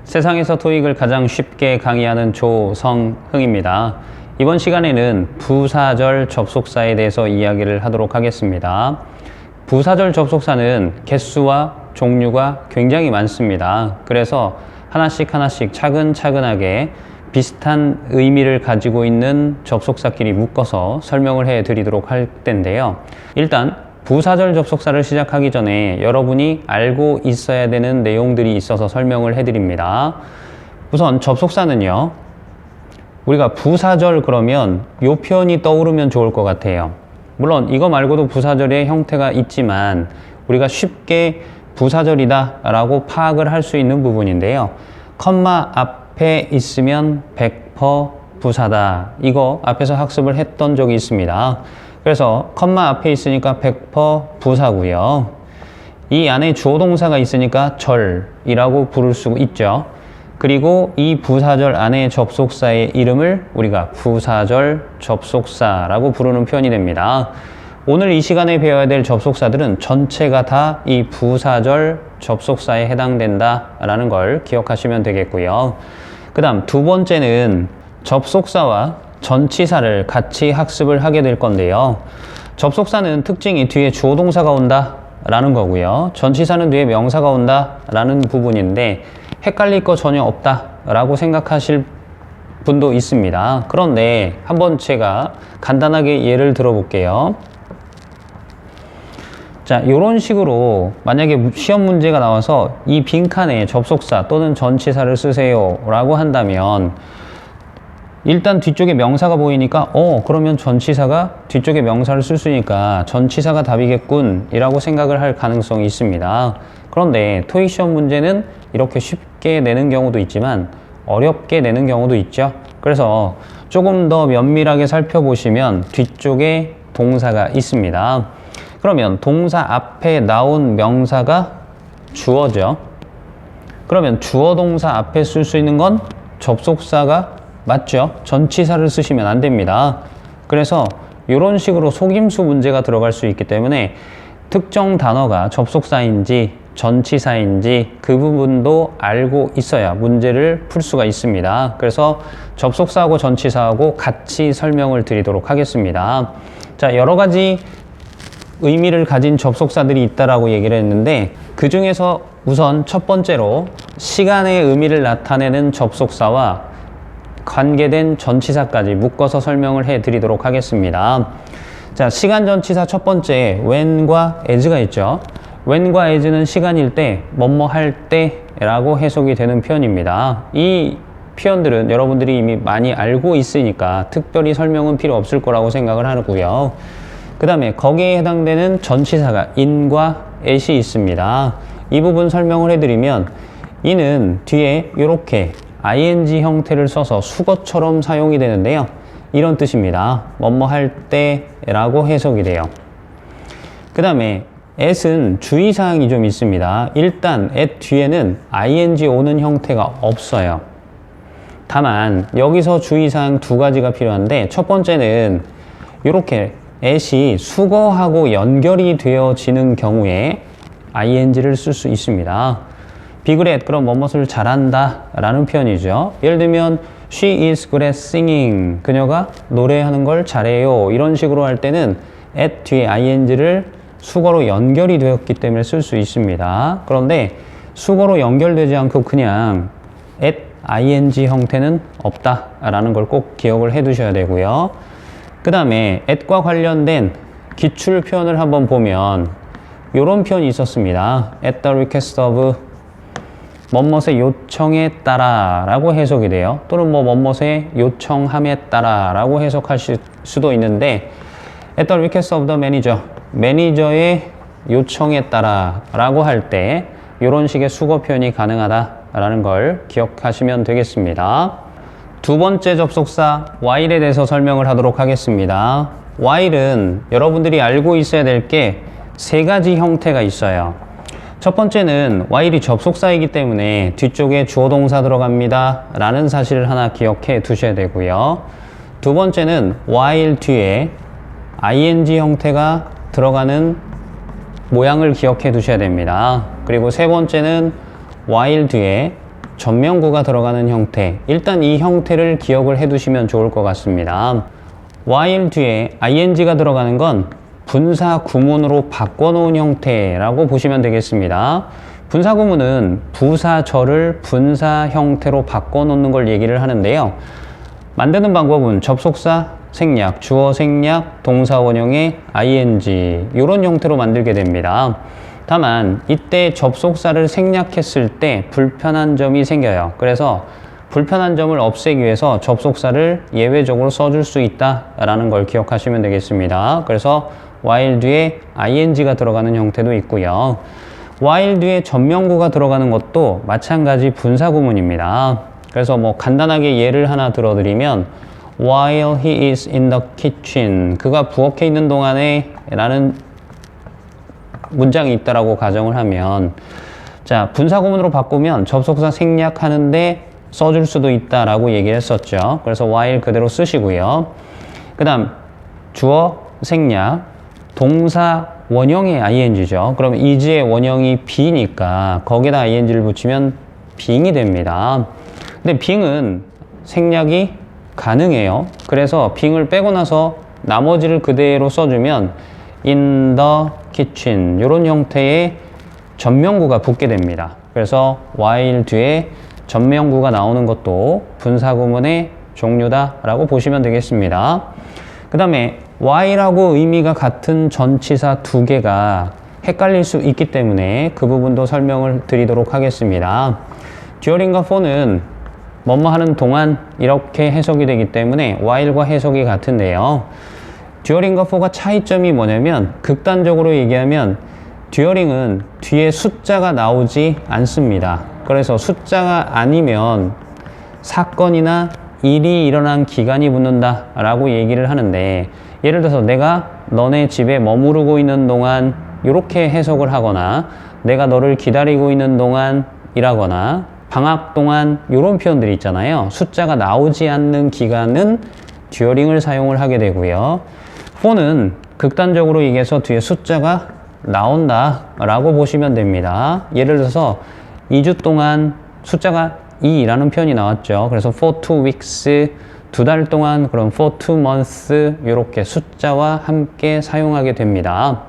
세상에서 토익을 가장 쉽게 강의하는 조성흥입니다. 이번 시간에는 부사절 접속사에 대해서 이야기를 하도록 하겠습니다. 부사절 접속사는 개수와 종류가 굉장히 많습니다. 그래서 하나씩 차근차근하게 비슷한 의미를 가지고 있는 접속사끼리 묶어서 설명을 해 드리도록 할 텐데요. 일단 부사절 접속사를 시작하기 전에 여러분이 알고 있어야 되는 내용들이 있어서 설명을 해 드립니다. 우선 접속사는요, 우리가 부사절 그러면 이 표현이 떠오르면 좋을 것 같아요. 물론 이거 말고도 부사절의 형태가 있지만 우리가 쉽게 부사절이다 라고 파악을 할 수 있는 부분인데요. 컴마 앞에 있으면 100% 부사다. 이거 앞에서 학습을 했던 적이 있습니다. 그래서 컴마 앞에 있으니까 100% 부사고요. 이 안에 주어 동사가 있으니까 절이라고 부를 수 있죠. 그리고 이 부사절 안에 접속사의 이름을 우리가 부사절 접속사라고 부르는 표현이 됩니다. 오늘 이 시간에 배워야 될 접속사들은 전체가 다 이 부사절 접속사에 해당된다라는 걸 기억하시면 되겠고요. 그 다음 두 번째는 접속사와 전치사를 같이 학습을 하게 될 건데요. 접속사는 특징이 뒤에 주어 동사가 온다 라는 거고요. 전치사는 뒤에 명사가 온다 라는 부분인데 헷갈릴 거 전혀 없다 라고 생각하실 분도 있습니다. 그런데 한번 제가 간단하게 예를 들어 볼게요. 자, 이런 식으로 만약에 시험 문제가 나와서 이 빈칸에 접속사 또는 전치사를 쓰세요 라고 한다면 일단 뒤쪽에 명사가 보이니까 그러면 전치사가 뒤쪽에 명사를 쓸 수 있으니까 전치사가 답이겠군 이라고 생각을 할 가능성이 있습니다. 그런데 토익 시험 문제는 이렇게 쉽게 내는 경우도 있지만 어렵게 내는 경우도 있죠. 그래서 조금 더 면밀하게 살펴보시면 뒤쪽에 동사가 있습니다. 그러면 동사 앞에 나온 명사가 주어죠. 그러면 주어 동사 앞에 쓸 수 있는 건 접속사가 맞죠? 전치사를 쓰시면 안 됩니다. 그래서 이런 식으로 속임수 문제가 들어갈 수 있기 때문에 특정 단어가 접속사인지 전치사인지 그 부분도 알고 있어야 문제를 풀 수가 있습니다. 그래서 접속사하고 전치사하고 같이 설명을 드리도록 하겠습니다. 자, 여러 가지 의미를 가진 접속사들이 있다라고 얘기를 했는데 그 중에서 우선 첫 번째로 시간의 의미를 나타내는 접속사와 관계된 전치사까지 묶어서 설명을 해 드리도록 하겠습니다. 자, 시간 전치사 첫 번째 when과 as가 있죠. when과 as는 시간일 때, 뭐뭐 할 때라고 해석이 되는 표현입니다. 이 표현들은 여러분들이 이미 많이 알고 있으니까 특별히 설명은 필요 없을 거라고 생각을 하고요. 그 다음에 거기에 해당되는 전치사가 in과 at이 있습니다. 이 부분 설명을 해드리면 in은 뒤에 이렇게 ing 형태를 써서 수거처럼 사용이 되는데요. 이런 뜻입니다. 뭐뭐 할 때라고 해석이 돼요. 그 다음에 at은 주의사항이 좀 있습니다. 일단 at 뒤에는 ing 오는 형태가 없어요. 다만 여기서 주의사항 두 가지가 필요한데 첫 번째는 이렇게 at이 수거하고 연결이 되어지는 경우에 ing를 쓸 수 있습니다. be good at, 그럼 뭐뭇을 잘한다 라는 표현이죠. 예를 들면 she is good at singing, 그녀가 노래하는 걸 잘해요. 이런 식으로 할 때는 at 뒤에 ing를 수거로 연결이 되었기 때문에 쓸 수 있습니다. 그런데 수거로 연결되지 않고 그냥 at ing 형태는 없다 라는 걸 꼭 기억을 해 두셔야 되고요. 그 다음에 at과 관련된 기출 표현을 한번 보면 이런 표현이 있었습니다. at the request of 뭐뭇의 요청에 따라 라고 해석이 돼요. 또는 뭐뭇의 요청함에 따라 라고 해석하실 수도 있는데 at the request of the manager, 매니저의 요청에 따라 라고 할 때 이런 식의 수거 표현이 가능하다 라는 걸 기억하시면 되겠습니다. 두 번째 접속사 while에 대해서 설명을 하도록 하겠습니다. while은 여러분들이 알고 있어야 될 게 세 가지 형태가 있어요. 첫 번째는 while이 접속사이기 때문에 뒤쪽에 주어 동사 들어갑니다 라는 사실을 하나 기억해 두셔야 되고요. 두 번째는 while 뒤에 ing 형태가 들어가는 모양을 기억해 두셔야 됩니다. 그리고 세 번째는 while 뒤에 전명구가 들어가는 형태, 일단 이 형태를 기억을 해 두시면 좋을 것 같습니다. while 뒤에 ing가 들어가는 건 분사 구문으로 바꿔놓은 형태라고 보시면 되겠습니다. 분사 구문은 부사절을 분사 형태로 바꿔놓는 걸 얘기를 하는데요. 만드는 방법은 접속사 생략, 주어 생략, 동사 원형의 ing 이런 형태로 만들게 됩니다. 다만 이때 접속사를 생략했을 때 불편한 점이 생겨요. 그래서 불편한 점을 없애기 위해서 접속사를 예외적으로 써줄 수 있다라는 걸 기억하시면 되겠습니다. 그래서 while 뒤에 ing가 들어가는 형태도 있고요. while 뒤에 전명구가 들어가는 것도 마찬가지 분사 구문입니다. 그래서 뭐 간단하게 예를 하나 들어드리면 while he is in the kitchen, 그가 부엌에 있는 동안에 라는 문장이 있다라고 가정을 하면, 자, 분사 구문으로 바꾸면 접속사 생략하는데 써줄 수도 있다라고 얘기를 했었죠. 그래서 while 그대로 쓰시고요. 그 다음 주어 생략, 동사 원형의 ing죠. 그럼 is의 원형이 be니까 거기다 ing를 붙이면 being이 됩니다. 근데 being은 생략이 가능해요. 그래서 being을 빼고 나서 나머지를 그대로 써주면 in the kitchen 이런 형태의 전명구가 붙게 됩니다. 그래서 while 뒤에 전명구가 나오는 것도 분사구문의 종류다라고 보시면 되겠습니다. 그 다음에 while하고 의미가 같은 전치사 두 개가 헷갈릴 수 있기 때문에 그 부분도 설명을 드리도록 하겠습니다. during과 for는 뭐뭐 하는 동안 이렇게 해석이 되기 때문에 while과 해석이 같은데요. during과 for가 차이점이 뭐냐면 극단적으로 얘기하면 during은 뒤에 숫자가 나오지 않습니다. 그래서 숫자가 아니면 사건이나 일이 일어난 기간이 붙는다 라고 얘기를 하는데, 예를 들어서 내가 너네 집에 머무르고 있는 동안 이렇게 해석을 하거나 내가 너를 기다리고 있는 동안이라거나 방학 동안 이런 표현들이 있잖아요. 숫자가 나오지 않는 기간은 during을 사용을 하게 되고요. for는 극단적으로 얘기해서 뒤에 숫자가 나온다 라고 보시면 됩니다. 예를 들어서 2주 동안 숫자가 2라는 표현이 나왔죠. 그래서 for 2 weeks, 2달 동안, 그럼 for 2 months 이렇게 숫자와 함께 사용하게 됩니다.